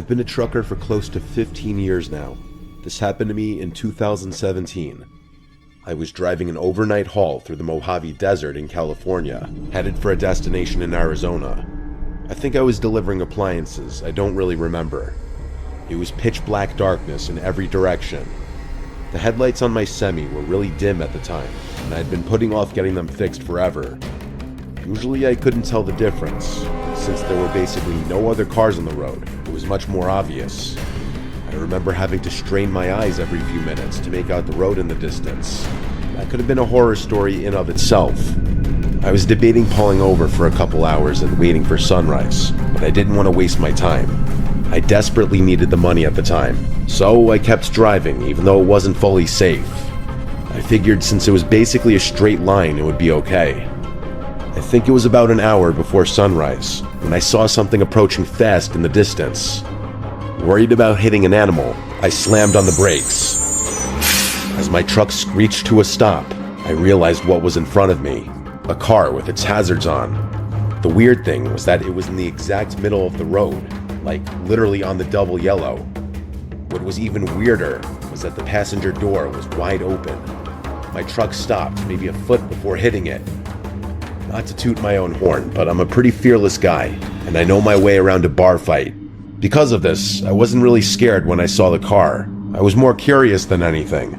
I've been a trucker for close to 15 years now. This happened to me in 2017. I was driving an overnight haul through the Mojave Desert in California, headed for a destination in Arizona. I think I was delivering appliances, I don't really remember. It was pitch black darkness in every direction. The headlights on my semi were really dim at the time, and I'd been putting off getting them fixed forever. Usually I couldn't tell the difference, since there were basically no other cars on the road. It was much more obvious. I remember having to strain my eyes every few minutes to make out the road in the distance. That could have been a horror story in of itself. I was debating pulling over for a couple hours and waiting for sunrise, but I didn't want to waste my time. I desperately needed the money at the time, so I kept driving even though it wasn't fully safe. I figured since it was basically a straight line it would be okay. I think it was about an hour before sunrise when I saw something approaching fast in the distance. Worried about hitting an animal, I slammed on the brakes. As my truck screeched to a stop, I realized what was in front of me, a car with its hazards on. The weird thing was that it was in the exact middle of the road, like literally on the double yellow. What was even weirder was that the passenger door was wide open. My truck stopped maybe a foot before hitting it. Not to toot my own horn, but I'm a pretty fearless guy, and I know my way around a bar fight. Because of this, I wasn't really scared when I saw the car. I was more curious than anything.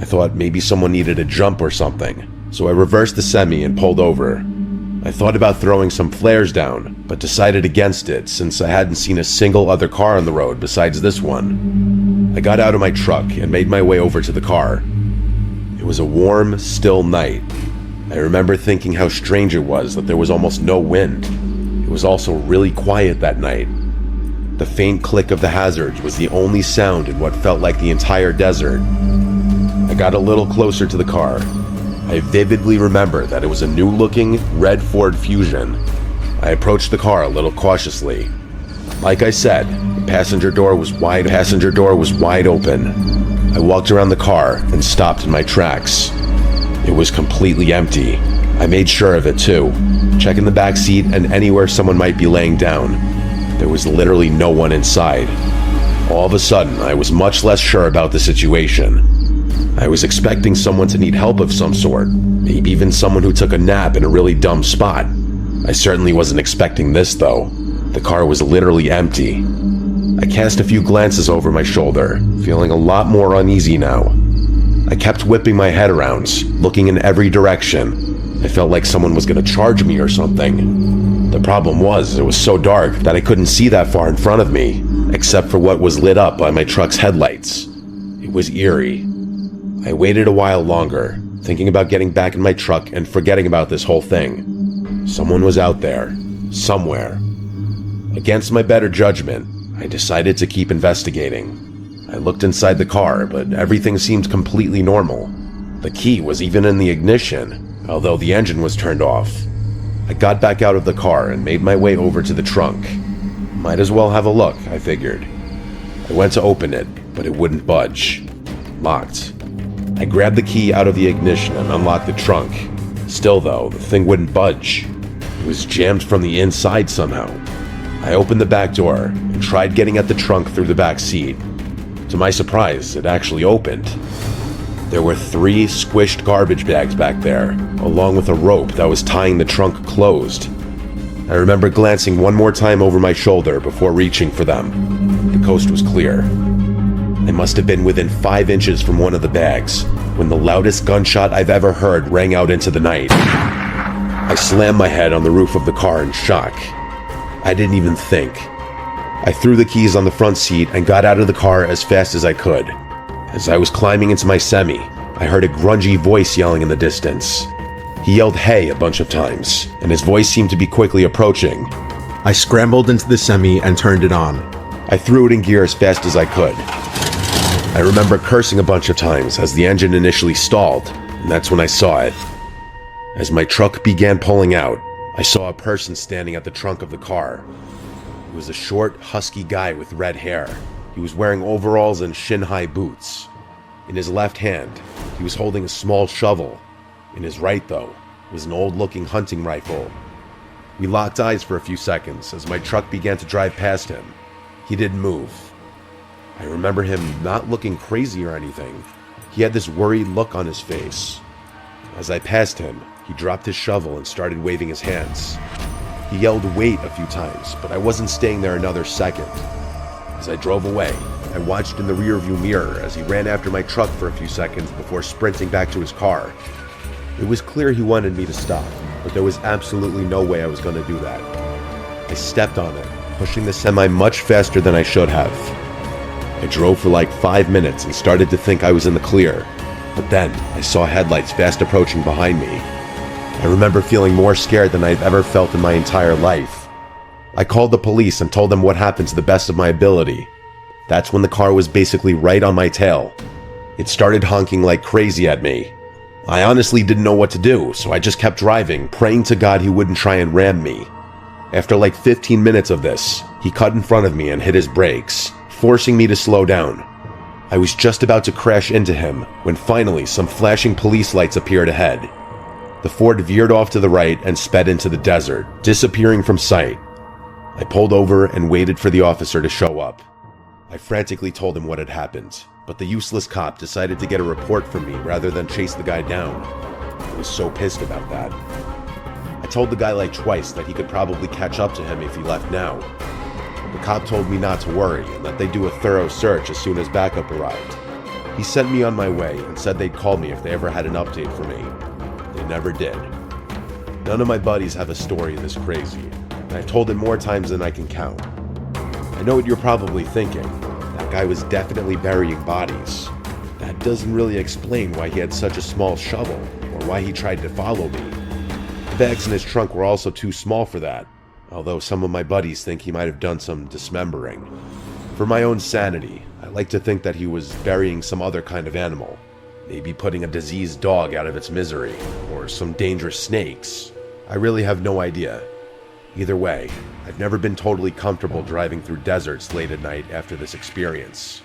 I thought maybe someone needed a jump or something, so I reversed the semi and pulled over. I thought about throwing some flares down, but decided against it since I hadn't seen a single other car on the road besides this one. I got out of my truck and made my way over to the car. It was a warm, still night. I remember thinking how strange it was that there was almost no wind. It was also really quiet that night. The faint click of the hazards was the only sound in what felt like the entire desert. I got a little closer to the car. I vividly remember that it was a new-looking red Ford Fusion. I approached the car a little cautiously. Like I said, the passenger door was wide open. I walked around the car and stopped in my tracks. It was completely empty. I made sure of it too, checking the back seat and anywhere someone might be laying down. There was literally no one inside. All of a sudden, I was much less sure about the situation. I was expecting someone to need help of some sort, maybe even someone who took a nap in a really dumb spot. I certainly wasn't expecting this though. The car was literally empty. I cast a few glances over my shoulder, feeling a lot more uneasy now. I kept whipping my head around, looking in every direction. I felt like someone was going to charge me or something. The problem was, it was so dark that I couldn't see that far in front of me, except for what was lit up by my truck's headlights. It was eerie. I waited a while longer, thinking about getting back in my truck and forgetting about this whole thing. Someone was out there, somewhere. Against my better judgment, I decided to keep investigating. I looked inside the car, but everything seemed completely normal. The key was even in the ignition, although the engine was turned off. I got back out of the car and made my way over to the trunk. Might as well have a look, I figured. I went to open it, but it wouldn't budge. Locked. I grabbed the key out of the ignition and unlocked the trunk. Still though, the thing wouldn't budge. It was jammed from the inside somehow. I opened the back door and tried getting at the trunk through the back seat. To my surprise, it actually opened. There were 3 squished garbage bags back there, along with a rope that was tying the trunk closed. I remember glancing one more time over my shoulder before reaching for them. The coast was clear. I must have been within 5 inches from one of the bags, when the loudest gunshot I've ever heard rang out into the night. I slammed my head on the roof of the car in shock. I didn't even think. I threw the keys on the front seat and got out of the car as fast as I could. As I was climbing into my semi, I heard a grungy voice yelling in the distance. He yelled "hey" a bunch of times, and his voice seemed to be quickly approaching. I scrambled into the semi and turned it on. I threw it in gear as fast as I could. I remember cursing a bunch of times as the engine initially stalled, and that's when I saw it. As my truck began pulling out, I saw a person standing at the trunk of the car. He was a short, husky guy with red hair. He was wearing overalls and shin-high boots. In his left hand, he was holding a small shovel. In his right, though, was an old-looking hunting rifle. We locked eyes for a few seconds as my truck began to drive past him. He didn't move. I remember him not looking crazy or anything. He had this worried look on his face. As I passed him, he dropped his shovel and started waving his hands. He yelled "wait" a few times, but I wasn't staying there another second. As I drove away, I watched in the rearview mirror as he ran after my truck for a few seconds before sprinting back to his car. It was clear he wanted me to stop, but there was absolutely no way I was going to do that. I stepped on it, pushing the semi much faster than I should have. I drove for like 5 minutes and started to think I was in the clear, but then I saw headlights fast approaching behind me. I remember feeling more scared than I've ever felt in my entire life. I called the police and told them what happened to the best of my ability. That's when the car was basically right on my tail. It started honking like crazy at me. I honestly didn't know what to do, so I just kept driving, praying to God he wouldn't try and ram me. After like 15 minutes of this, he cut in front of me and hit his brakes, forcing me to slow down. I was just about to crash into him when finally some flashing police lights appeared ahead. The Ford veered off to the right and sped into the desert, disappearing from sight. I pulled over and waited for the officer to show up. I frantically told him what had happened, but the useless cop decided to get a report from me rather than chase the guy down. I was so pissed about that. I told the guy like twice that he could probably catch up to him if he left now. The cop told me not to worry and that they'd do a thorough search as soon as backup arrived. He sent me on my way and said they'd call me if they ever had an update for me. They never did. None of my buddies have a story this crazy, and I've told it more times than I can count. I know what you're probably thinking. That guy was definitely burying bodies. That doesn't really explain why he had such a small shovel, or why he tried to follow me. The bags in his trunk were also too small for that, although some of my buddies think he might have done some dismembering. For my own sanity, I like to think that he was burying some other kind of animal. Maybe putting a diseased dog out of its misery, or some dangerous snakes. I really have no idea. Either way, I've never been totally comfortable driving through deserts late at night after this experience.